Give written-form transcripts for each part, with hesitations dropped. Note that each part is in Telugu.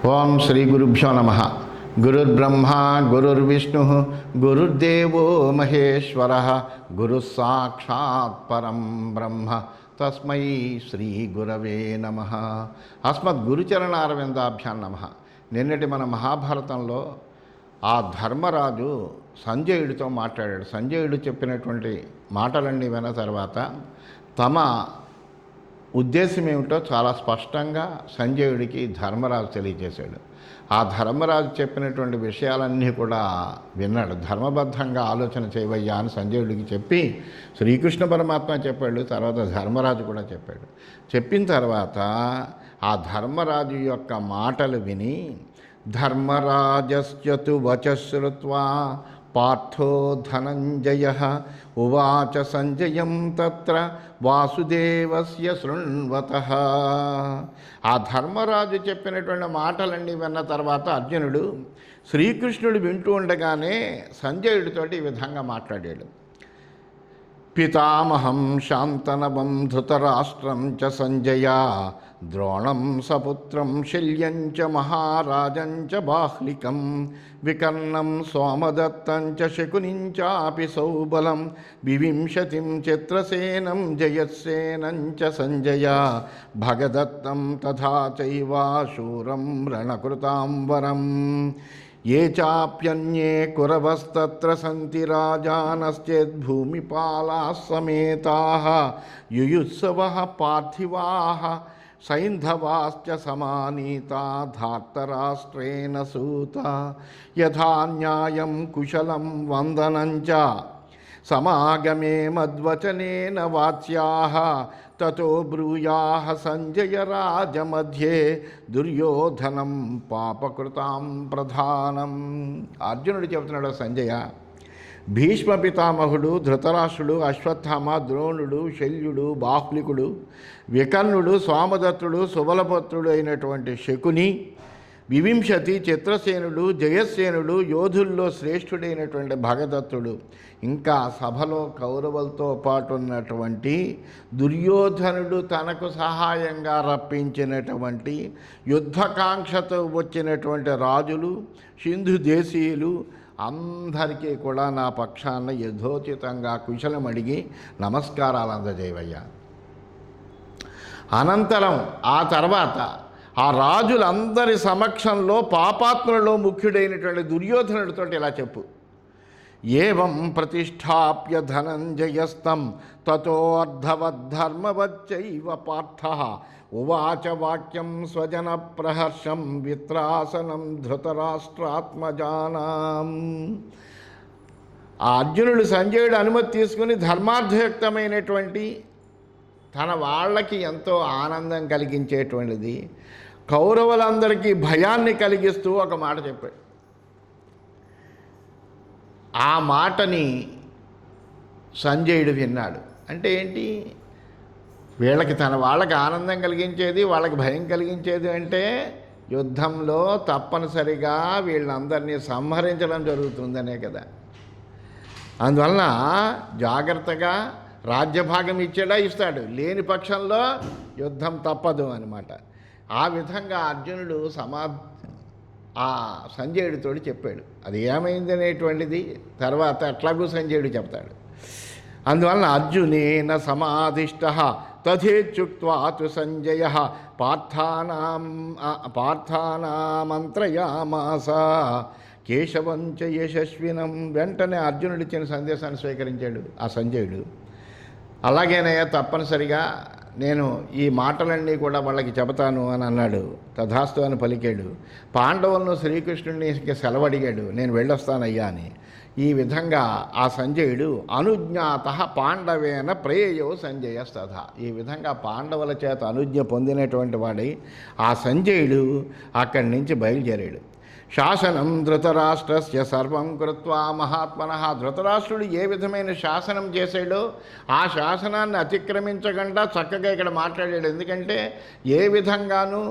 ఓం శ్రీ గురుభ్యో నమ. గురుర్బ్రహ్మ గురుర్విష్ణు గురుర్దేవో మహేశ్వర గురు సాక్షాత్ పరం బ్రహ్మ తస్మై శ్రీ గురవే నమ. అస్మద్ గురుచరణారవిందాభ్యాం నమ. నిన్నటి మన మహాభారతంలో ఆ ధర్మరాజు సంజయుడితో మాట్లాడాడు. సంజయుడు చెప్పినటువంటి మాటలన్నీ విన్న తర్వాత తమ ఉద్దేశం ఏమిటో చాలా స్పష్టంగా సంజయుడికి ధర్మరాజు తెలియజేశాడు. ఆ ధర్మరాజు చెప్పినటువంటి విషయాలన్నీ కూడా విన్నాడు. ధర్మబద్ధంగా ఆలోచన చేయవయ్యా అని సంజయుడికి చెప్పి శ్రీకృష్ణ పరమాత్మ చెప్పాడు. తర్వాత ధర్మరాజు కూడా చెప్పాడు. చెప్పిన తర్వాత ఆ ధర్మరాజు యొక్క మాటలు విని ధర్మరాజస్యతు వచశ్రుత్వా పార్థో ధనంజయ ఉవాచ సంజయం తత్ర వాసుదేవస్య శృణ్వతః. ఆ ధర్మరాజు చెప్పినటువంటి మాటలన్నీ విన్న తర్వాత అర్జునుడు శ్రీకృష్ణుడు వింటూ ఉండగానే సంజయుడితోటి ఈ విధంగా మాట్లాడాడు. పితామహం శాంతనవం ధృతరాష్ట్రం చ సంజయ ద్రోణం సపుత్రం శల్యం చ మహారాజం చ బాహ్లికం వికర్ణం సోమదత్తం చ శకునిం చాపి సౌబలం వివింశతిం చిత్రసేనం జయసేనం చ సంజయ భగదత్తం తథా చైవ శూరం రణకృతాంబరం ఏ చాప్యన్యే కురవస్తత్ర సంతి రాజానశ్చేద్భూమిపాలాः సమేతాः యుయుత్సవః పార్థివాः సైంధవాశ్చ సమానీతా ధార్తరాష్ట్రేణ సూత యథా న్యాయం కుశలం వందనం చ సమాగమే మద్వచనేన వాచ్యాః తతో బ్రూయాః సంజయ రాజమధ్యే దుర్యోధనం పాపకృతాం ప్రధానం. అర్జునుడు చెబుతున్నాడు, సంజయ, భీష్మ పితామహుడు ధృతరాష్ట్రుడు అశ్వత్థామ ద్రోణుడు శల్యుడు బాహ్లికుడు వికర్ణుడు సోమదత్తుడు సుబలపుత్రుడు అయినటువంటి శకుని వివింశతి చిత్రసేనుడు జయసేనుడు యోధుల్లో శ్రేష్ఠుడైనటువంటి భగదత్తుడు ఇంకా సభలో కౌరవులతో పాటు ఉన్నటువంటి దుర్యోధనుడు తనకు సహాయంగా రప్పించినటువంటి యుద్ధకాంక్షతో వచ్చినటువంటి రాజులు సింధు దేశీయులు అందరికీ కూడా నా పక్షాన యథోచితంగా కుశలం అడిగి నమస్కారాలు అందజేవయ్యా. అనంతరం ఆ తర్వాత ఆ రాజులందరి సమక్షంలో పాపాత్ములలో ముఖ్యుడైనటువంటి దుర్యోధనుడితో ఇలా చెప్పు. ఏవం ప్రతిష్టాప్య ధనంజయస్తం తతో అర్ధవద్ధర్మవచ్చైవ పార్థః ఉవాచ వాక్యం స్వజన ప్రహర్షం విత్రాసనం ధృతరాష్ట్రాత్మజానాం. ఆ అర్జునుడు సంజయుడు అనుమతి తీసుకుని ధర్మార్థయుక్తమైనటువంటి తన వాళ్ళకి ఎంతో ఆనందం కలిగించేటువంటిది కౌరవులందరికీ భయాన్ని కలిగిస్తూ ఒక మాట చెప్పాడు. ఆ మాటని సంజయుడు విన్నాడు. అంటే ఏంటి, వీళ్ళకి తన వాళ్ళకి ఆనందం కలిగించేది వాళ్ళకి భయం కలిగించేది అంటే యుద్ధంలో తప్పనిసరిగా వీళ్ళందరినీ సంహరించడం జరుగుతుందనే కదా. అందువలన జాగ్రత్తగా రాజ్యభాగం ఇచ్చేలా ఇస్తాడు, లేని పక్షంలో యుద్ధం తప్పదు అన్నమాట. ఆ విధంగా అర్జునుడు ఆ సంజయుడితో చెప్పాడు. అది ఏమైంది అనేటువంటిది తర్వాత ఎట్లాగూ సంజయుడు చెప్తాడు. అందువలన అర్జునేన సమాధిష్టః తథేచ్యుక్త్వా తు సంజయః పార్థానామంత్రయామాస కేశవం చ యశస్వినం. వెంటనే అర్జునుడిచ్చిన సందేశాన్ని స్వీకరించాడు ఆ సంజయుడు. అలాగేనయ్యా, తప్పనిసరిగా నేను ఈ మాటలన్నీ కూడా వాళ్ళకి చెబుతాను అని అన్నాడు. తథాస్తు అని పలికాడు. పాండవులను శ్రీకృష్ణుడికి సెలవడిగాడు, నేను వెళ్ళొస్తానయ్యా అని. ఈ విధంగా ఆ సంజయుడు అనుజ్ఞాత పాండవేన ప్రేయో సంజయస్తథ. ఈ విధంగా పాండవుల చేత అనుజ్ఞ పొందినటువంటి వాడై ఆ సంజయుడు అక్కడి నుంచి బయలుదేరాడు. శాసనం ధృతరాష్ట్రస్య సర్వం కృత్వా మహాత్మనః. ధృతరాష్ట్రుడు ఏ విధమైన శాసనం చేశాడో ఆ శాసనాన్ని అతిక్రమించకుండా చక్కగా ఇక్కడ మాట్లాడాడు. ఎందుకంటే ఏ విధంగానూ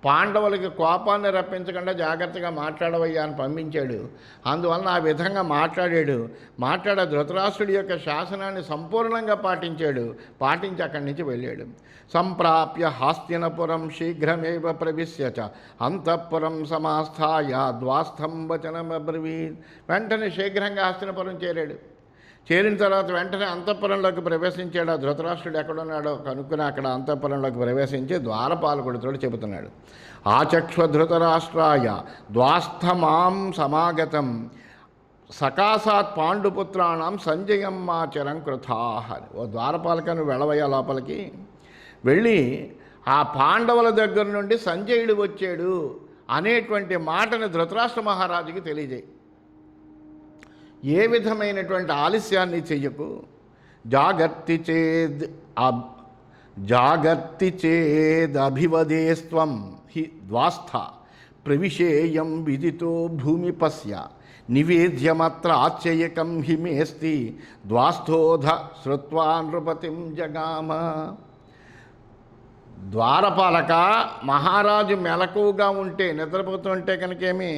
పాండవులకి కోపాన్ని రప్పించకుండా జాగ్రత్తగా మాట్లాడవయ్యా అని పంపించాడు. అందువలన ఆ విధంగా మాట్లాడే ధృతరాష్ట్రుడి యొక్క శాసనాన్ని సంపూర్ణంగా పాటించి అక్కడి నుంచి వెళ్ళాడు. సంప్రాప్య హాస్తినపురం శీఘ్రమేవ ప్రవిశ్య చ అంతఃపురం సమాస్థాయ ద్వాస్థం వచనమబ్రవీత్. వెంటనే శీఘ్రంగా హాస్తినపురం చేరిన తర్వాత వెంటనే అంతఃపురంలోకి ప్రవేశించాడు. ఆ ధృతరాష్ట్రుడు ఎక్కడున్నాడో కనుక్కుని అక్కడ అంతఃపురంలోకి ప్రవేశించి ద్వారపాలకుడితో చెబుతున్నాడు. ఆచక్ష్వ ధృతరాష్ట్రాయ ద్వాస్థమాం సమాగతం సకాశాత్ పాండుపుత్రాణం సంజయం మాచరం కృతాహ. ఓ ద్వారపాలకను వెళ్ళవయ్యా లోపలికి వెళ్ళి ఆ పాండవుల దగ్గర నుండి సంజయుడు వచ్చాడు అనేటువంటి మాటను ధృతరాష్ట్ర మహారాజుకి తెలియజేయి. ఏ విధమైనటువంటి ఆలస్యాన్ని చెయ్యకు. జాగర్తి చేదభివదేస్త్వం హి ద్వాస్థ ప్రవిశేయం విదితో భూమిపస్య నివేద్యమత్ర ఆశ్చర్యకం హిమేస్తి ద్వాస్థోధ శ్రుత్వా నృపతిం జగామ. ద్వారపాలక, మహారాజు మెలకువగా ఉంటే, నిద్రపోతుంటే కనుకేమీ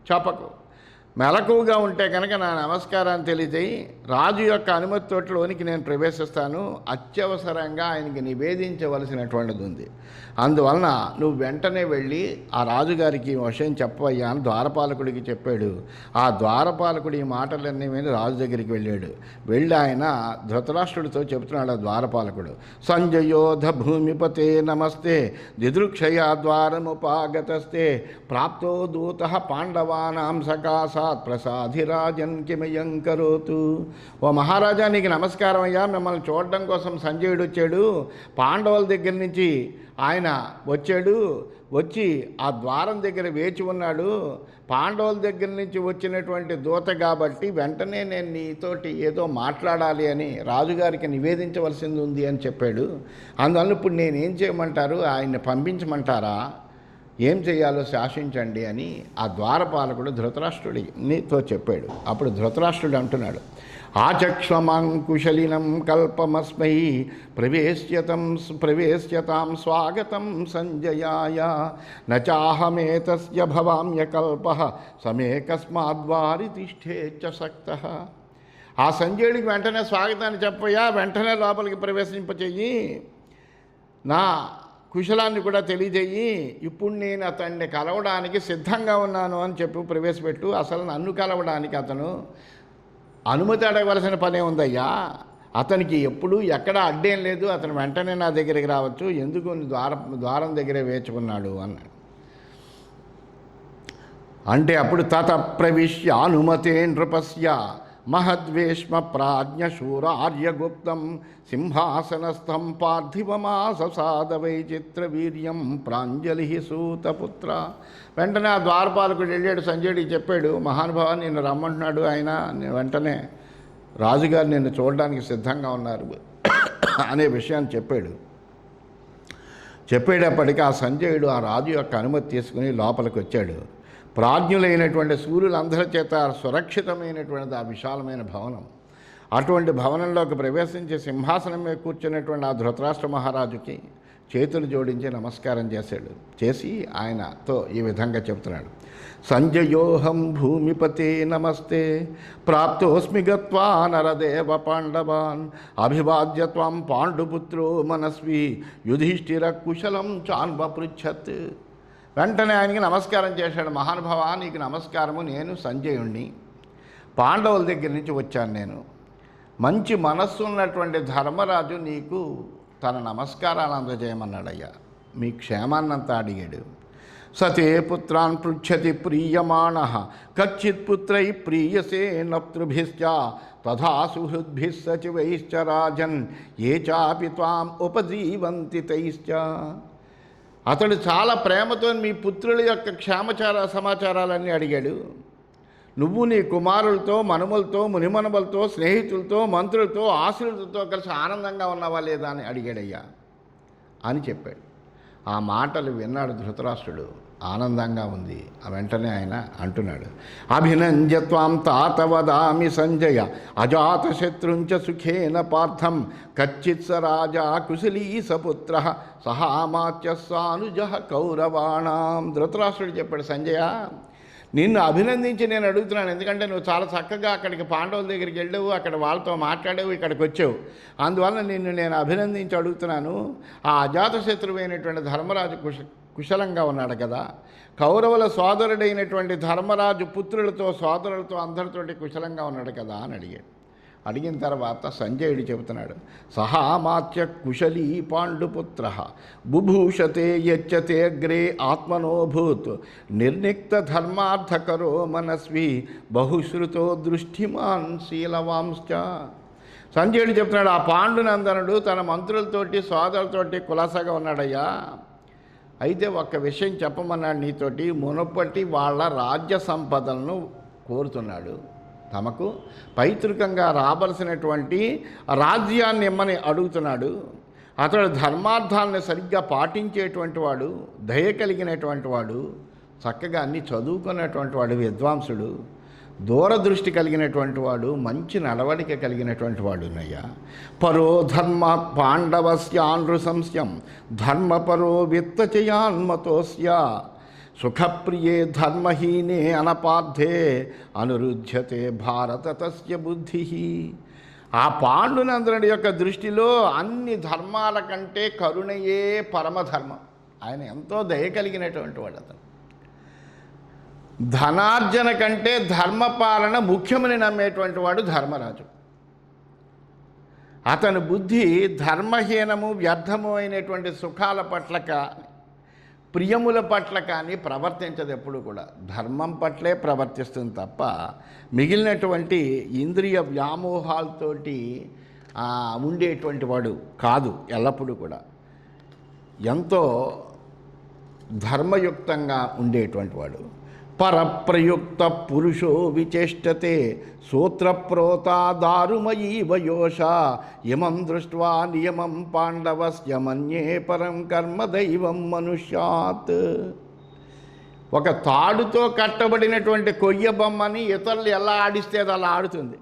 చెప్పకు. మెలకువగా ఉంటే కనుక నా నమస్కారాన్ని తెలియజేయి. రాజు యొక్క అనుమతితోటిలోనికి నేను ప్రవేశిస్తాను. అత్యవసరంగా ఆయనకి నివేదించవలసినటువంటిది ఉంది. అందువలన నువ్వు వెంటనే వెళ్ళి ఆ రాజుగారికి ఈ విషయం చెప్పవయ్యా అని ద్వారపాలకుడికి చెప్పాడు. ఆ ద్వారపాలకుడి ఈ మాటలన్నీ విని రాజు దగ్గరికి వెళ్ళి ఆయన ధృతరాష్ట్రుడితో చెబుతున్నాడు. ఆ ద్వారపాలకుడు, సంజయోధ భూమిపతే నమస్తే దిదృక్షయా ద్వారముపాగతస్తే ప్రాప్తో దూత పాండవానాం సకాశాత్ ప్రసాధిరాజన్ కిమయం కరోతు. ఓ మహారాజా, నీకు నమస్కారం అయ్యా. మిమ్మల్ని చూడడం కోసం సంజయుడు వచ్చాడు. పాండవుల దగ్గర నుంచి ఆయన వచ్చి ఆ ద్వారం దగ్గర వేచి ఉన్నాడు. పాండవుల దగ్గర నుంచి వచ్చినటువంటి దూత కాబట్టి వెంటనే నేను నీతోటి ఏదో మాట్లాడాలి అని రాజుగారికి నివేదించవలసింది ఉంది అని చెప్పాడు. అందువల్ల ఇప్పుడు నేనేం చేయమంటారు? ఆయన్ని పంపించమంటారా? ఏం చేయాలో శాసించండి అని ఆ ద్వారపాలకుడు ధృతరాష్ట్రుడితో చెప్పాడు. అప్పుడు ధృతరాష్ట్రుడు అంటున్నాడు, ఆచక్ష్వమాంకుశలినం కల్పమస్మై ప్రవేశ్యతాం స్వాగతం సంజయాయ నచాహమేతస్య భవామ్య కల్పః సమేకస్మాద్వారి తిష్ఠేచ్చ సక్తః. ఆ సంజయుడికి వెంటనే స్వాగతాన్ని చెప్పయ్యా, వెంటనే లోపలికి ప్రవేశింపచేయి, నా కుశలాన్ని కూడా తెలియజేయి. ఇప్పుడు నేను అతన్ని కలవడానికి సిద్ధంగా ఉన్నాను అని చెప్పి ప్రవేశపెట్టు. అసలు నన్ను కలవడానికి అతను అనుమతి అడగవలసిన పనే ఉందయ్యా. అతనికి ఎప్పుడు ఎక్కడ అడ్డేం లేదు. అతను వెంటనే నా దగ్గరికి రావచ్చు. ఎందుకు ద్వారం దగ్గరే వేచుకున్నాడు అన్నాడు. అంటే అప్పుడు తత ప్రవిశ్య అనుమతే నృపస్య మహద్వేష్మ ప్రాజ్ఞ శూరార్యగుప్తం సింహాసనస్థం పార్థివమాససాద వైచిత్ర వీర్యం ప్రాంజలి సూతపుత్ర. వెంటనే ఆ ద్వారపాలకుడు వెళ్ళాడు, సంజయుడికి చెప్పాడు, మహానుభావ నిన్ను రమ్మంటున్నాడు ఆయన, వెంటనే రాజుగారు నిన్ను చూడడానికి సిద్ధంగా ఉన్నారు అనే విషయాన్ని చెప్పేటప్పటికీ ఆ సంజయుడు ఆ రాజు యొక్క అనుమతి తీసుకుని లోపలికి వచ్చాడు. ప్రాజ్ఞులైనటువంటి సూర్యులందరి చేత సురక్షితమైనటువంటి ఆ విశాలమైన భవనం, అటువంటి భవనంలోకి ప్రవేశించి సింహాసనం మీద కూర్చున్నటువంటి ఆ ధృతరాష్ట్ర మహారాజుకి చేతులు జోడించి నమస్కారం చేసి ఆయనతో ఈ విధంగా చెప్తున్నాడు, సంజయోహం భూమిపతే నమస్తే ప్రాప్తోస్మి గత్వా నరదేవ పాండవాన్ అభివాద్య త్వం పాండుపుత్రో మనస్వి యుధిష్ఠిర కుశలం చాన్వపృచ్ఛత్. వెంటనే ఆయనకి నమస్కారం చేశాడు. మహానుభావ, నీకు నమస్కారము, నేను సంజయుణ్ణి, పాండవుల దగ్గర నుంచి వచ్చాను. నేను మంచి మనస్సు ఉన్నటువంటి ధర్మరాజు నీకు తన నమస్కారాలు అందజేయమన్నాడయ్యా. మీ క్షేమాన్నంతా అడిగాడు. సతే పుత్రాన్ పృచ్ఛతి ప్రీయమాణ కచ్చిత్ పుత్రై ప్రీయసే నప్తృభిశ్చ తథా సుహృద్భిః సచివైశ్చ రాజన్ ఏ చాపి త్వాం ఉపజీవంతి తైశ్చ. అతడు చాలా ప్రేమతో మీ పుత్రుల యొక్క సమాచారాలన్నీ అడిగాడు. నువ్వు నీ కుమారులతో, మనుమలతో, మునిమనుమలతో, స్నేహితులతో, మంత్రులతో, ఆశ్రితులతో కలిసి ఆనందంగా ఉన్నావా లేదా అని అడిగాడయ్యా అని చెప్పాడు. ఆ మాటలు విన్నాడు ధృతరాష్ట్రుడు. ఆనందంగా ఉంది. వెంటనే ఆయన అంటున్నాడు, అభినంజత్వాం తాత వదామి సంజయ అజాతశత్రుంచ సుఖేన పార్థం కచ్చిత్ స రాజా కుశలీ సపుత్ర సహామాత్య సానుజ కౌరవాణం. ధృతరాష్ట్రుడు చెప్పాడు, సంజయ నిన్ను అభినందించి నేను అడుగుతున్నాను, ఎందుకంటే నువ్వు చాలా చక్కగా అక్కడికి పాండవుల దగ్గరికి వెళ్ళావు, అక్కడ వాళ్ళతో మాట్లాడావు, ఇక్కడికి వచ్చావు. అందువల్ల నిన్ను నేను అభినందించి అడుగుతున్నాను. ఆ అజాతశత్రువైనటువంటి ధర్మరాజు కుశలంగా ఉన్నాడు కదా, కౌరవుల సోదరుడైనటువంటి ధర్మరాజు పుత్రులతో సోదరులతో అందరితోటి కుశలంగా ఉన్నాడు కదా అని అడిగాడు. అడిగిన తర్వాత సంజయుడు చెబుతున్నాడు, సహామాత్య కుశలీ పాండుపుత్ర బుభూషతే యచ్చతే అగ్రే ఆత్మనోభూత్ నిర్నిక్త ధర్మార్థకరో మనస్వి బహుశ్రుతో దృష్టిమాన్ శీలవాంశ్చ. సంజయుడు చెప్తున్నాడు, ఆ పాండునందనుడు తన మంత్రులతోటి సోదరులతోటి కులాసగా ఉన్నాడయ్యా. అయితే ఒక్క విషయం చెప్పమన్నాడు నీతోటి, మునుపటి వాళ్ళ రాజ్య సంపదలను కోరుతున్నాడు. తమకు పైతృకంగా రావలసినటువంటి రాజ్యాన్ని ఇమ్మని అడుగుతున్నాడు. అతడు ధర్మార్థాలను సరిగ్గా పాటించేటువంటి వాడు, దయ కలిగినటువంటి వాడు, చక్కగా అన్ని చదువుకున్నటువంటి వాడు, విద్వాంసుడు, దూరదృష్టి కలిగినటువంటి వాడు, మంచి నడవడిక కలిగినటువంటి వాడు. నయ్యా పరో ధర్మ పాండవస్యానృశంస్యం ధర్మపరో విత్తచయాన్మతోస్య సుఖప్రియే ధర్మహీనే అనపార్థే అనురుధ్యతే భారత తస్య బుద్ధి. ఆ పాండునందనుడి యొక్క దృష్టిలో అన్ని ధర్మాల కంటే కరుణయే పరమధర్మం. ఆయన ఎంతో దయ కలిగినటువంటి వాడు. అతను ధనార్జన కంటే ధర్మపాలన ముఖ్యమని నమ్మేటువంటి వాడు ధర్మరాజు. అతని బుద్ధి ధర్మహీనము వ్యర్థము అయినటువంటి సుఖాల పట్ల కానీ ప్రియముల పట్ల కానీ ప్రవర్తించదు. ఎప్పుడు కూడా ధర్మం పట్లే ప్రవర్తిస్తుంది తప్ప మిగిలినటువంటి ఇంద్రియ వ్యామోహాలతోటి ఉండేటువంటి వాడు కాదు. ఎల్లప్పుడూ కూడా ఎంతో ధర్మయుక్తంగా ఉండేటువంటి వాడు. పరప్రయుక్త పురుషో విచేష్టతే సూత్రప్రోతా దారుమయీ వయోష ఇమం దృష్ట్వా నియమం పాండవస్య మన్యే పరం కర్మ దైవం మనుష్యాత్. ఒక తాడుతో కట్టబడినటువంటి కొయ్య బొమ్మని ఇతరులు ఎలా ఆడిస్తే అది అలా ఆడుతుంది.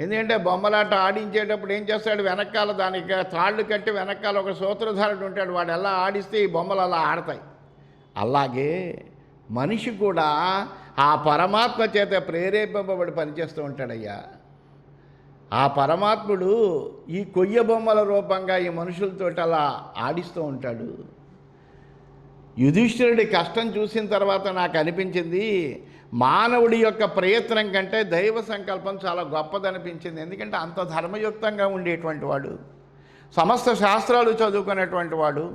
ఎందుకంటే బొమ్మలాట ఆడించేటప్పుడు ఏం చేస్తాడు, వెనకాల దానికి తాళ్ళు కట్టి వెనకాల ఒక సూత్రధారుడు ఉంటాడు, వాడు ఎలా ఆడిస్తే ఈ బొమ్మలు అలా ఆడతాయి. అలాగే మనిషి కూడా ఆ పరమాత్మ చేత ప్రేరేపింపబడి పనిచేస్తూ ఉంటాడయ్యా. ఆ పరమాత్ముడు ఈ కొయ్య బొమ్మల రూపంగా ఈ మనుషులతో అలా ఆడిస్తూ ఉంటాడు. యుధిష్ఠిరుడి కష్టం చూసిన తర్వాత నాకు అనిపించింది, మానవుడి యొక్క ప్రయత్నం కంటే దైవ సంకల్పం చాలా గొప్పదనిపించింది. ఎందుకంటే అంత ధర్మయుక్తంగా ఉండేటువంటి వాడు, సమస్త శాస్త్రాలు చదువుకునేటువంటి వాడు,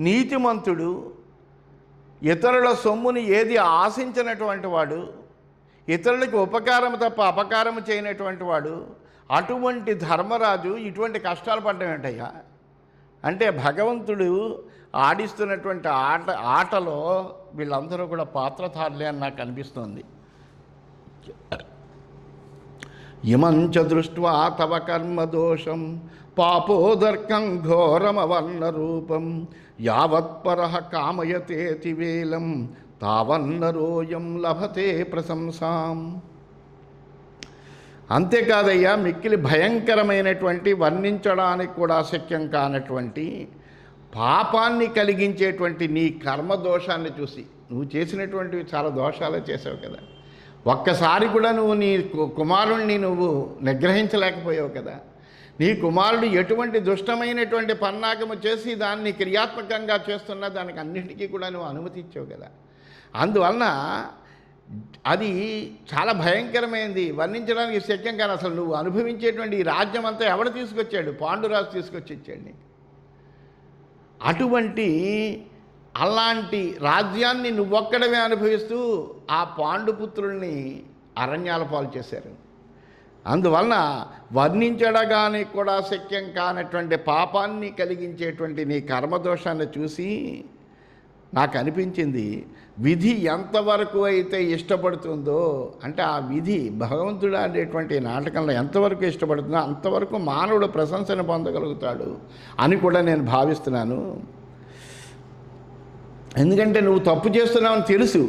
నీతిమంతుడు, ఇతరుల సొమ్ముని ఏది ఆశించినటువంటి వాడు, ఇతరులకు ఉపకారం తప్ప అపకారం చేయనటువంటి వాడు. అటువంటి ధర్మరాజు ఇటువంటి కష్టాలు పడ్డం ఏంటయ్యా అంటే భగవంతుడు ఆడిస్తున్నటువంటి ఆటలో వీళ్ళందరూ కూడా పాత్రధారులే అని నాకు అనిపిస్తోంది. ఇమంచ దృష్ట్వా తవ కర్మదోషం పాపోదర్కం ఘోరమవర్ణ రూపం యావత్పరః కామయతేతి వేలం తావన్నరోయం లభతే ప్రశంసాం. అంతేకాదయ్యా, మిక్కిలి భయంకరమైనటువంటి వర్ణించడానికి కూడా శక్యం కానటువంటి పాపాన్ని కలిగించేటువంటి నీ కర్మదోషాన్ని చూసి, నువ్వు చేసినటువంటివి చాలా దోషాలే చేసావు కదా, ఒక్కసారి కూడా నువ్వు నీ కుమారుణ్ణి నువ్వు నిగ్రహించలేకపోయావు కదా, నీ కుమారుడు ఎటువంటి దుష్టమైనటువంటి పన్నాగము చేసి దాన్ని క్రియాత్మకంగా చేస్తున్నా దానికి అన్నిటికీ కూడా నువ్వు అనుమతి ఇచ్చావు కదా. అందువలన అది చాలా భయంకరమైంది, వర్ణించడానికి శక్యం కాదు. అసలు నువ్వు అనుభవించేటువంటి ఈ రాజ్యం అంతా ఎవడు తీసుకొచ్చాడు? పాండురాజు తీసుకొచ్చి ఇచ్చాడు నీకు. అటువంటి అలాంటి రాజ్యాన్ని నువ్వొక్కడమే అనుభవిస్తూ ఆ పాండుపుత్రుల్ని అరణ్యాల పాలు చేశారు. అందువలన వర్ణించడగానికి కూడా శక్యం కానటువంటి పాపాన్ని కలిగించేటువంటి నీ కర్మదోషాన్ని చూసి నాకు అనిపించింది, విధి ఎంతవరకు అయితే ఇష్టపడుతుందో, అంటే ఆ విధి భగవంతుడు అనేటువంటి నాటకంలో ఎంతవరకు ఇష్టపడుతుందో అంతవరకు మానవుడు ప్రశంసను పొందగలుగుతాడు అని కూడా నేను భావిస్తున్నాను. ఎందుకంటే నువ్వు తప్పు చేస్తున్నావని తెలుసు,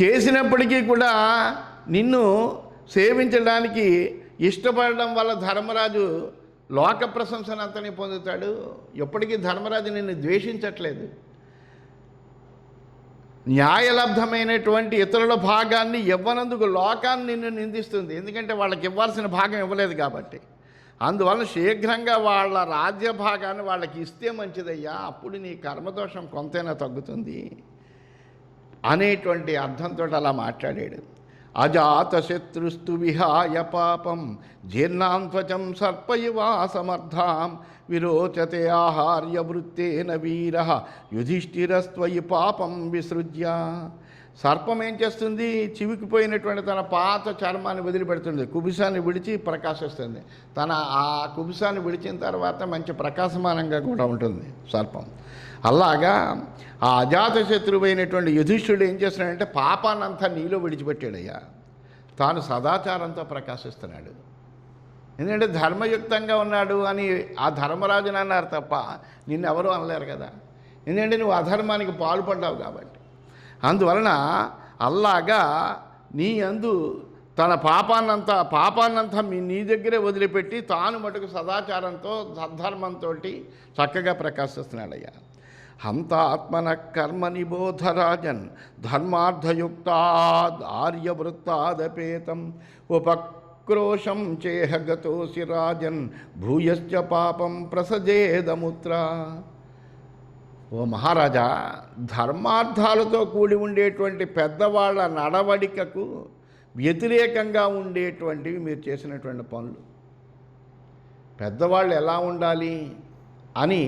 చేసినప్పటికీ కూడా నిన్ను సేవించడానికి ఇష్టపడడం వల్ల ధర్మరాజు లోక ప్రశంసనంతని పొందుతాడు. ఎప్పటికీ ధర్మరాజు నిన్ను ద్వేషించట్లేదు. న్యాయలబ్ధమైనటువంటి ఇతరుల భాగాన్ని ఇవ్వనందుకు లోకాన్ని నిన్ను నిందిస్తుంది. ఎందుకంటే వాళ్ళకి ఇవ్వాల్సిన భాగం ఇవ్వలేదు కాబట్టి. అందువల్ల శీఘ్రంగా వాళ్ళ రాజ్య భాగాన్ని వాళ్ళకి ఇస్తే మంచిదయ్యా, అప్పుడు నీ కర్మదోషం కొంతైనా తగ్గుతుంది అనేటువంటి అర్థంతో అలా మాట్లాడాడు. అజాతశత్రుస్తు విహాయ పాపం జీర్ణాంత్వచం సర్పయివా సమర్థాం విరోచతే ఆహార్య వృత్తేన వీర యుధిష్ఠిరస్త్వయి పాపం విసృజ్య. సర్పం ఏం చేస్తుంది? చివికిపోయినటువంటి తన పాత చర్మాన్ని వదిలిపెడుతుంది, కుబుసాన్ని విడిచి ప్రకాశిస్తుంది. తన ఆ కుబుసాన్ని విడిచిన తర్వాత మంచి ప్రకాశమానంగా కూడా ఉంటుంది సర్పం. అలాగా ఆ అజాతశత్రువైనటువంటి యుధిష్ఠుడు ఏం చేస్తున్నాడంటే పాపాన్నంతా నీలో విడిచిపెట్టాడయ్యా, తాను సదాచారంతో ప్రకాశిస్తున్నాడు. ఎందుకంటే ధర్మయుక్తంగా ఉన్నాడు అని ఆ ధర్మరాజుని అన్నారు తప్ప నిన్నెవరూ అనలేరు కదా, ఎందుకంటే నువ్వు అధర్మానికి పాల్పడ్డావు కాబట్టి. అందువలన అల్లాగా నీ అందు తన పాపాన్నంతా నీ దగ్గరే వదిలిపెట్టి తాను మటుకు సదాచారంతో సద్ధర్మంతో చక్కగా ప్రకాశిస్తున్నాడయ్యా. హంతాత్మన కర్మ నిబోధరాజన్ ధర్మార్థయుక్తాద్ ఆర్యవృత్తాదపేతం ఉపక్రోశం చేహగతోసి రాజన్ భూయశ్చ పాపం ప్రసజేదముత్ర. ఓ మహారాజా, ధర్మార్థాలతో కూడి ఉండేటువంటి పెద్దవాళ్ళ నడవడికకు వ్యతిరేకంగా ఉండేటువంటివి మీరు చేసినటువంటి పనులు. పెద్దవాళ్ళు ఎలా ఉండాలి అని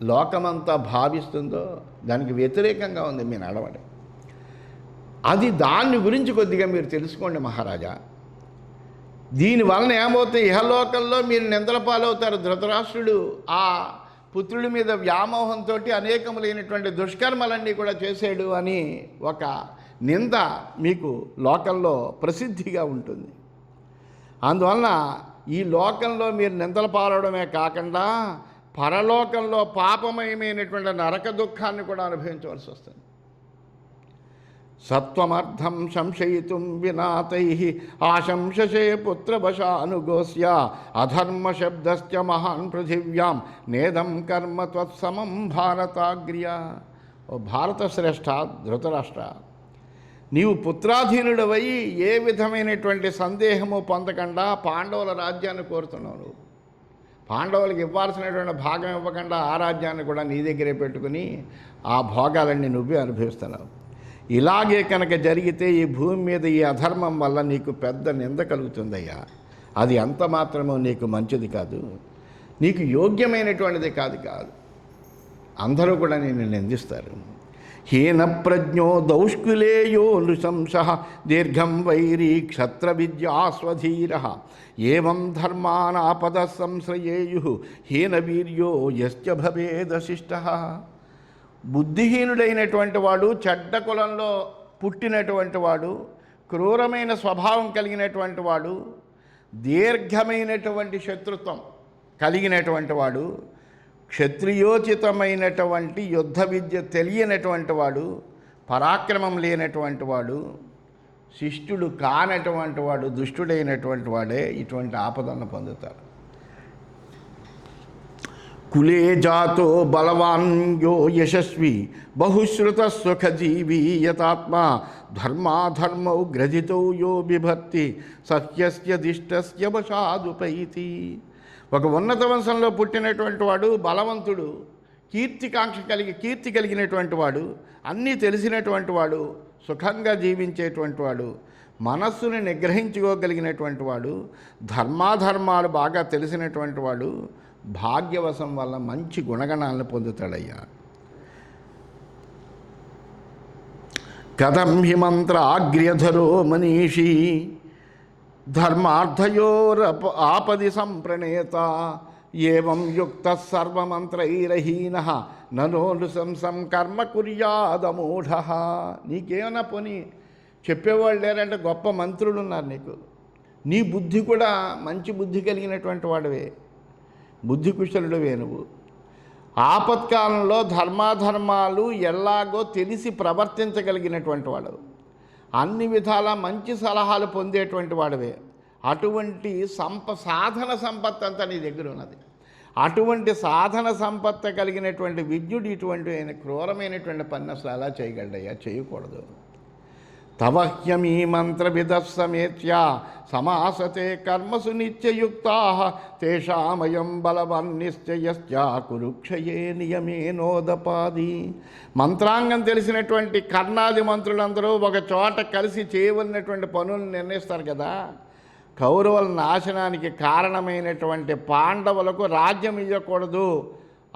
లోకమంతా భావిస్తుందో దానికి వ్యతిరేకంగా ఉంది మీ నడవడి. దాన్ని గురించి కొద్దిగా మీరు తెలుసుకోండి మహారాజా. దీనివలన ఏమవుతుంది? ఇహలోకంలో మీరు నిందల పాలవుతారు. ధృతరాష్ట్రుడు ఆ పుత్రుడి మీద వ్యామోహంతో అనేకములైనటువంటి దుష్కర్మలన్నీ కూడా చేశాడు అని ఒక నింద మీకు లోకంలో ప్రసిద్ధిగా ఉంటుంది. అందువలన ఈ లోకంలో మీరు నిందలు పాలవడమే కాకుండా పరలోకంలో పాపమయమైనటువంటి నరక దుఃఖాన్ని కూడా అనుభవించవలసి వస్తుంది. సత్వమర్థం సంశయితుం వినాతై ఆశంసే పుత్రవశానుగోస్య అధర్మశబ్దశ్చ మహాన్ పృథివ్యాం నేదం కర్మ త్వత్సమం భారతాగ్ర్య. ఓ భారత శ్రేష్ఠ ధృతరాష్ట్ర, నీవు పుత్రాధీనుడవై ఏ విధమైనటువంటి సందేహము పొందకుండా పాండవుల రాజ్యాన్ని కోరుతున్నావు. పాండవులకు ఇవ్వాల్సినటువంటి భాగం ఇవ్వకుండా ఆ రాజ్యాన్ని కూడా నీ దగ్గరే పెట్టుకుని ఆ భోగాలన్నీ నువ్వే అనుభవిస్తున్నావు. ఇలాగే కనుక జరిగితే ఈ భూమి మీద ఈ అధర్మం వల్ల నీకు పెద్ద నింద కలుగుతుందయ్యా. అది అంత మాత్రమో నీకు మంచిది కాదు, నీకు యోగ్యమైనటువంటిది కాదు. అందరూ కూడా నిన్ను నిందిస్తారు. హీన ప్రజ్ఞో దౌష్కులేయో నృశంస దీర్ఘం వైరీ క్షత్ర విద్యాస్వధీర ఏవం ధర్మానాపద సంశ్రయేయు హీన వీర్యో యశ్చ భవేదశిష్ట. బుద్ధిహీనుడైనటువంటి వాడు, చెడ్డ కులంలో పుట్టినటువంటి వాడు, క్రూరమైన స్వభావం కలిగినటువంటి వాడు, దీర్ఘమైనటువంటి శత్రుత్వం కలిగినటువంటి వాడు, క్షత్రియోచితమైనటువంటి యుద్ధ విద్య తెలియనటువంటి వాడు, పరాక్రమం లేనటువంటి వాడు, శిష్టుడు కానటువంటి వాడు, దుష్టుడైనటువంటి వాడే ఇటువంటి ఆపదలను పొందుతారు. కులే జాతో బలవాన్ యో యశస్వి బహుశ్రుత సుఖజీవీ యతాత్మ ధర్మాధర్మౌ గ్రజితో యో బిభర్తి సహ్యస్య దిష్టస్య వశాదుపైతి. ఒక ఉన్నత వంశంలో పుట్టినటువంటి వాడు, బలవంతుడు, కీర్తి కలిగినటువంటి వాడు, అన్నీ తెలిసినటువంటి వాడు, సుఖంగా జీవించేటువంటి వాడు, మనస్సుని నిగ్రహించుకోగలిగినటువంటి వాడు, ధర్మాధర్మాలు బాగా తెలిసినటువంటి వాడు భాగ్యవశం వల్ల మంచి గుణగణాలను పొందుతాడయ్యా. కథం హిమంత్ర ఆగ్ర్యధరో మనీషి ధర్మార్థయోరప ఆపది సంప్రణేత ఏవం యుక్త సర్వమంత్రైరహీన ననోనుశంసం కర్మ కుర్యాదమూఢ. నీకేమన్నా పోనీ చెప్పేవాళ్ళు లేరంటే గొప్ప మంత్రులు ఉన్నారు నీకు. నీ బుద్ధి కూడా మంచి బుద్ధి కలిగినటువంటి వాడివే, బుద్ధి కుశలుడివే నువ్వు. ఆపత్కాలంలో ధర్మాధర్మాలు ఎలాగో తెలిసి ప్రవర్తించగలిగినటువంటి వాడు, అన్ని విధాల మంచి సలహాలు పొందేటువంటి వాడివే. అటువంటి సాధన సంపత్తి అంతా నీ దగ్గర ఉన్నది. అటువంటి సాధన సంపత్తి కలిగినటువంటి విద్యుడు ఇటువంటి క్రూరమైనటువంటి పని అసలు ఎలా చేయగలడయ్యా? చేయకూడదు. తవహ్యమీ మంత్రవిధస్సమేత్య సమాసతే కర్మసు నిత్యయుక్తా తేషామయం బలవన్నిశ్చయశ్చ కురుక్షయే నియమేనోదపాది. మంత్రాంగం తెలిసినటువంటి కర్ణాది మంత్రులందరూ ఒక చోట కలిసి చేయవలసినటువంటి పనులను నిర్ణయిస్తారు కదా. కౌరవుల నాశనానికి కారణమైనటువంటి పాండవులకు రాజ్యం ఇవ్వకూడదు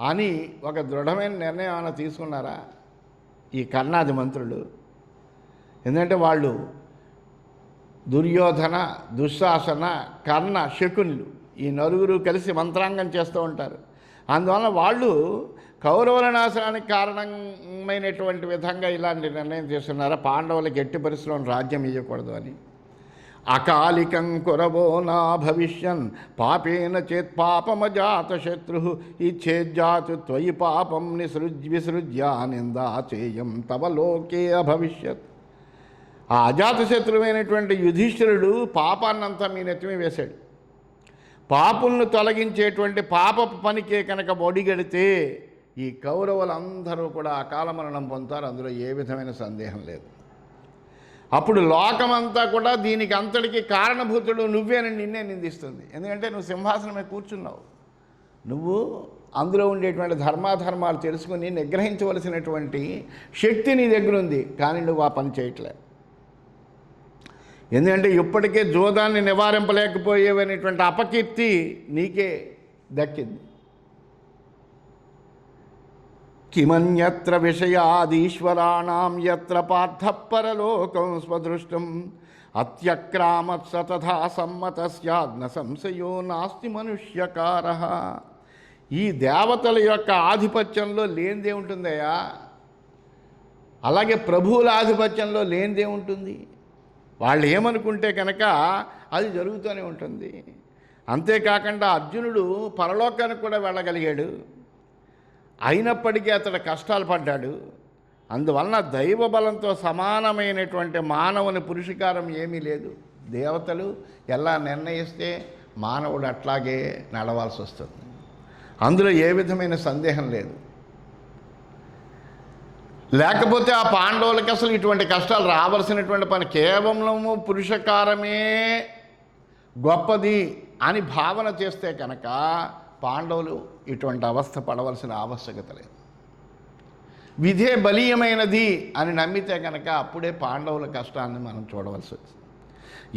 అని ఒక దృఢమైన నిర్ణయం ఏమైనా తీసుకున్నారా ఈ కర్ణాది మంత్రులు? ఎందుకంటే వాళ్ళు దుర్యోధన, దుశ్శాసన, కర్ణ, శకునులు ఈ నలుగురు కలిసి మంత్రాంగం చేస్తూ ఉంటారు. అందువలన వాళ్ళు కౌరవుల నాశనానికి కారణమైనటువంటి విధంగా ఇలాంటి నిర్ణయం తీసుకున్నారా? పాండవులకు ఎట్టి పరిస్థితుల్లో రాజ్యం ఇవ్వకూడదు అని. అకాలికం కురవో నా భవిష్యన్ పాపేన చేత్ పాపమజాత శత్రు ఇచ్చేజ్జాతు త్వయి పాపం విసృజ్య నిందా చేయం తవ లోకే అభవిష్యత్. ఆ అజాతశత్రువైనటువంటి యుధిష్ఠిరుడు పాపాన్నంతా మీ నెత్తిమీ వేశాడు. పాపులను తొలగించేటువంటి పాప పనికే కనుక ఒడిగడితే ఈ కౌరవులందరూ కూడా అకాల మరణం పొందుతారు. అందులో ఏ విధమైన సందేహం లేదు. అప్పుడు లోకమంతా కూడా దీనికి అంతటికి కారణభూతుడు నువ్వేనని నిన్నే నిందిస్తుంది. ఎందుకంటే నువ్వు సింహాసనం మీద కూర్చున్నావు. నువ్వు అందులో ఉండేటువంటి ధర్మాధర్మాలు తెలుసుకుని నిగ్రహించవలసినటువంటి శక్తి నీ దగ్గర ఉంది, కానీ నువ్వు ఆ పని చేయట్లే. ఎందుకంటే ఇప్పటికే జోదాన్ని నివారింపలేకపోయేవనేటువంటి అపకీర్తి నీకే దక్కింది. కిమన్యత్ర విషయాదీశ్వరాణం యత్ర పార్థపరలోకం స్వదృష్టం అత్యక్రామత్ సతథా సమ్మతస్యాజ్ఞ సంశయో నాస్తి మనుష్యకారః. ఈ దేవతల యొక్క ఆధిపత్యంలో లేనిదే ఉంటుందయ్యా. అలాగే ప్రభువుల ఆధిపత్యంలో లేనిదే ఉంటుంది. వాళ్ళు ఏమనుకుంటే కనుక అది జరుగుతూనే ఉంటుంది. అంతేకాకుండా అర్జునుడు పరలోకానికి కూడా వెళ్ళగలిగాడు. అయినప్పటికీ అతడు కష్టాలు పడ్డాడు. అందువలన దైవ బలంతో సమానమైనటువంటి మానవుని పురుషకారం ఏమీ లేదు. దేవతలు ఎలా నిర్ణయిస్తే మానవుడు అట్లాగే నడవాల్సి వస్తుంది. అందులో ఏ విధమైన సందేహం లేదు. లేకపోతే ఆ పాండవులకి అసలు ఇటువంటి కష్టాలు రావాల్సినటువంటి పని, కేవలము పురుషకారమే గొప్పది అని భావన చేస్తే కనుక పాండవులు ఇటువంటి అవస్థ పడవలసిన ఆవశ్యకత లేదు. విధే బలీయమైనది అని నమ్మితే కనుక అప్పుడే పాండవుల కష్టాన్ని మనం చూడవలసి వచ్చింది.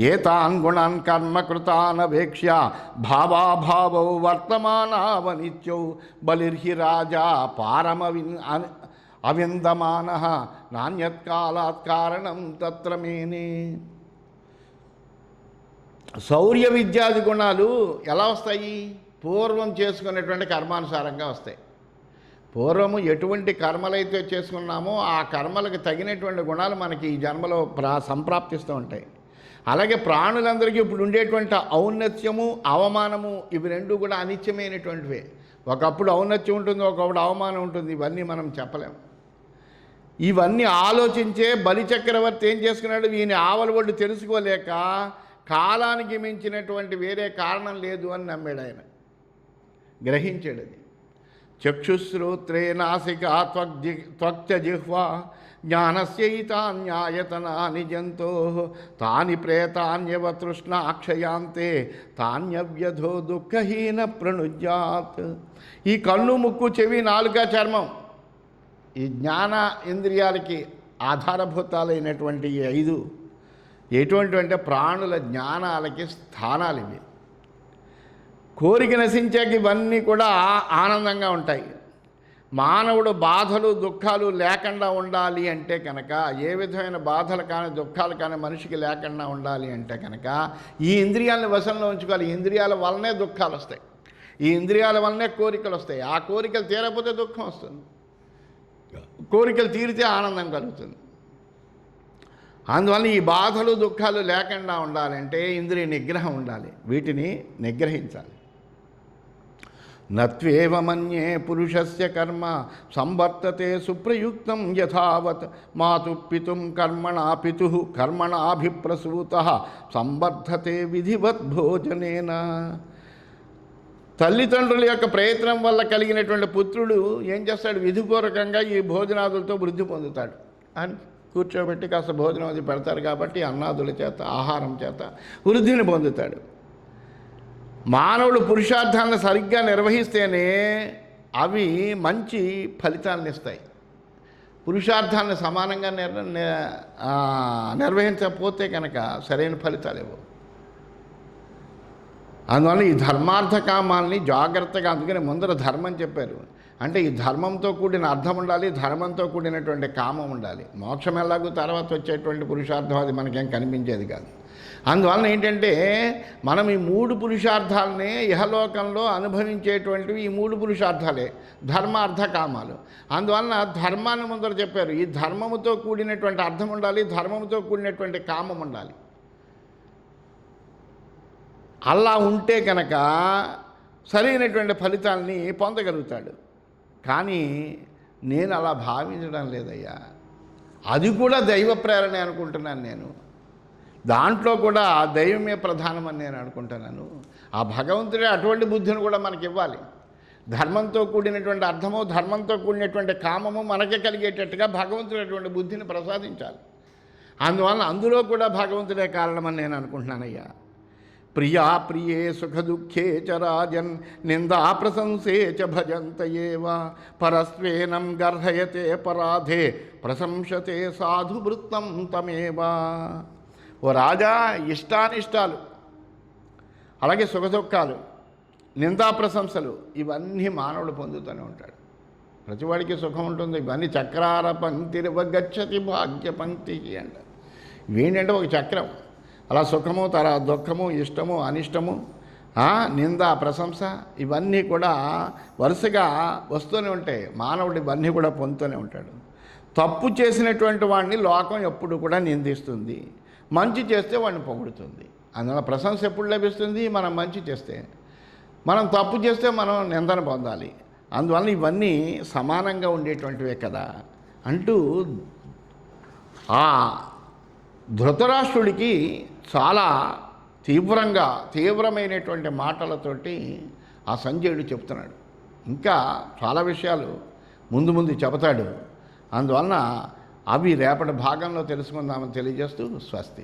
ఏతాన్ గుణాన్ కర్మకృతానవేక్ష్య భావాభావౌ వర్తమానావనిత్యౌ బలిర్హి రాజా అవిందమాన నాణ్యత్కాలాత్ కారణం తత్ర మేనే. శౌర్య విద్యాది గుణాలు ఎలా వస్తాయి? పూర్వం చేసుకునేటువంటి కర్మానుసారంగా వస్తాయి. పూర్వము ఎటువంటి కర్మలైతే చేసుకున్నామో ఆ కర్మలకు తగినటువంటి గుణాలు మనకి ఈ జన్మలో సంప్రాప్తిస్తూ ఉంటాయి. అలాగే ప్రాణులందరికీ ఇప్పుడు ఉండేటువంటి ఔన్నత్యము, అవమానము ఇవి రెండు కూడా అనిత్యమైనటువంటివే. ఒకప్పుడు ఔన్నత్యం ఉంటుంది, ఒకప్పుడు అవమానం ఉంటుంది. ఇవన్నీ మనం చెప్పలేము. ఇవన్నీ ఆలోచించే బలిచక్రవర్తి ఏం చేసుకున్నాడు? వీని ఆవల ఒడ్డు తెలుసుకోలేక కాలానికి మించినటువంటి వేరే కారణం లేదు అని నమ్మాడు. ఆయన గ్రహించాడు అది. చక్షుశ్రోత్రే నాసికా త్వక్చ జిహ్వా జ్ఞానస్యైతాన్యాయతనాని జంతో తాని ప్రేతాన్యవ తృష్ణాక్షయాంతే తాన్యవ్యధో దుఃఖహీన ప్రణుజ్యాత్. ఈ కన్ను, ముక్కు, చెవి, నాలుక, చర్మం ఈ జ్ఞాన ఇంద్రియాలకి ఆధారభూతాలైనటువంటి ఈ 5 ఎటువంటివి అంటే ప్రాణుల జ్ఞానాలకి స్థానాలు ఇవి. కోరిక నశించాక ఇవన్నీ కూడా ఆనందంగా ఉంటాయి. మానవుడు బాధలు దుఃఖాలు లేకుండా ఉండాలి అంటే కనుక, ఏ విధమైన బాధలు కానీ దుఃఖాలు కానీ మనిషికి లేకుండా ఉండాలి అంటే కనుక ఈ ఇంద్రియాలను వశంలో ఉంచుకోవాలి. ఈ ఇంద్రియాల వల్లనే దుఃఖాలు వస్తాయి, ఈ ఇంద్రియాల వల్లనే కోరికలు వస్తాయి. ఆ కోరికలు తీరకపోతే దుఃఖం వస్తుంది, కోరికలు తీరితే ఆనందం కలుగుతుంది. అందువల్ల ఈ బాధలు దుఃఖాలు లేకుండా ఉండాలంటే ఇంద్రియ నిగ్రహం ఉండాలి, వీటిని నిగ్రహించాలి. నత్వేవ మన్యే పురుషస్య కర్మ సంవర్తతే సుప్రయుక్తం యథావత్ మాతు పితుం కర్మణా పితుః కర్మణాభిప్రసూతః సంవర్ధతే విధివత్ భోజనేన. తల్లిదండ్రుల యొక్క ప్రయత్నం వల్ల కలిగినటువంటి పుత్రుడు ఏం చేస్తాడు? విధిపూర్వకంగా ఈ భోజనాదులతో వృద్ధి పొందుతాడు. అని కూర్చోబెట్టి కాస్త భోజనం అది పెడతారు కాబట్టి అన్నాదుల చేత, ఆహారం చేత వృద్ధిని పొందుతాడు. మానవుడు పురుషార్థాలను సరిగ్గా నిర్వహిస్తేనే అవి మంచి ఫలితాలను ఇస్తాయి. పురుషార్థాలను సమానంగా నిర్వహించకపోతే కనుక సరైన ఫలితాలు ఇవ్వవు. అందువల్ల ఈ ధర్మార్థ కామాల్ని జాగ్రత్తగా, అందుకని ముందర ధర్మం చెప్పారు. అంటే ఈ ధర్మంతో కూడిన అర్థం ఉండాలి, ధర్మంతో కూడినటువంటి కామం ఉండాలి. మోక్షం ఎలాగో తర్వాత వచ్చేటువంటి పురుషార్థం అది మనకేం కనిపించేది కాదు. అందువలన ఏంటంటే మనం ఈ 3 పురుషార్థాలనే ఇహలోకంలో అనుభవించేటువంటివి ఈ 3 పురుషార్థాలే, ధర్మార్థ కామాలు. అందువలన ధర్మాన్ని ముందర చెప్పారు. ఈ ధర్మముతో కూడినటువంటి అర్థం ఉండాలి, ధర్మముతో కూడినటువంటి కామం ఉండాలి. అలా ఉంటే కనుక సరైనటువంటి ఫలితాలని పొందగలుగుతాడు. కానీ నేను అలా భావించడం లేదయ్యా. అది కూడా దైవ ప్రేరణ అనుకుంటున్నాను నేను. దాంట్లో కూడా దైవమే ప్రధానమని నేను అనుకుంటున్నాను. ఆ భగవంతుడే అటువంటి బుద్ధిని కూడా మనకి ఇవ్వాలి. ధర్మంతో కూడినటువంటి అర్థము, ధర్మంతో కూడినటువంటి కామము మనకే కలిగేటట్టుగా భగవంతుడు అటువంటి బుద్ధిని ప్రసాదించాలి. అందువల్ల అందులో కూడా భగవంతుడే కారణమని నేను అనుకుంటున్నానయ్యా. ప్రియా ప్రియే సుఖ దుఃఖే చ రాజన్ నిందా ప్రశంసే చ భజంత ఏవ పరస్వేనం గర్హయతే పరాధే ప్రశంసతే సాధు వృత్తం తమేవా. ఓ రాజా, ఇష్టానిష్టాలు, అలాగే సుఖదుఖాలు, నిందా ప్రశంసలు ఇవన్నీ మానవుడు పొందుతూనే ఉంటాడు. ప్రతివాడికి సుఖం ఉంటుంది. ఇవన్నీ చక్రార పంక్తిర్వగచ్చతి భాగ్య పంక్తి అంటారు. ఇవేంటంటే ఒక చక్రం. అలా సుఖము, దుఃఖము, ఇష్టము, అనిష్టము, నింద, ప్రశంస ఇవన్నీ కూడా వరుసగా వస్తూనే ఉంటాయి. మానవుడు ఇవన్నీ కూడా పొందుతూనే ఉంటాడు. తప్పు చేసినటువంటి వాడిని లోకం ఎప్పుడు కూడా నిందిస్తుంది, మంచి చేస్తే వాడిని పొగుడుతుంది. అందువల్ల ప్రశంస ఎప్పుడు లభిస్తుంది? మనం మంచి చేస్తే. మనం తప్పు చేస్తే మనం నిందన పొందాలి. అందువల్ల ఇవన్నీ సమానంగా ఉండేటువంటివే కదా అంటూ ఆ ధృతరాష్ట్రుడికి చాలా తీవ్రమైనటువంటి మాటలతోటి ఆ సంజయుడు చెప్తున్నాడు. ఇంకా చాలా విషయాలు ముందు చెబుతాడు. అందువలన అవి రేపటి భాగంలో తెలుసుకుందామని తెలియజేస్తూ స్వస్తి.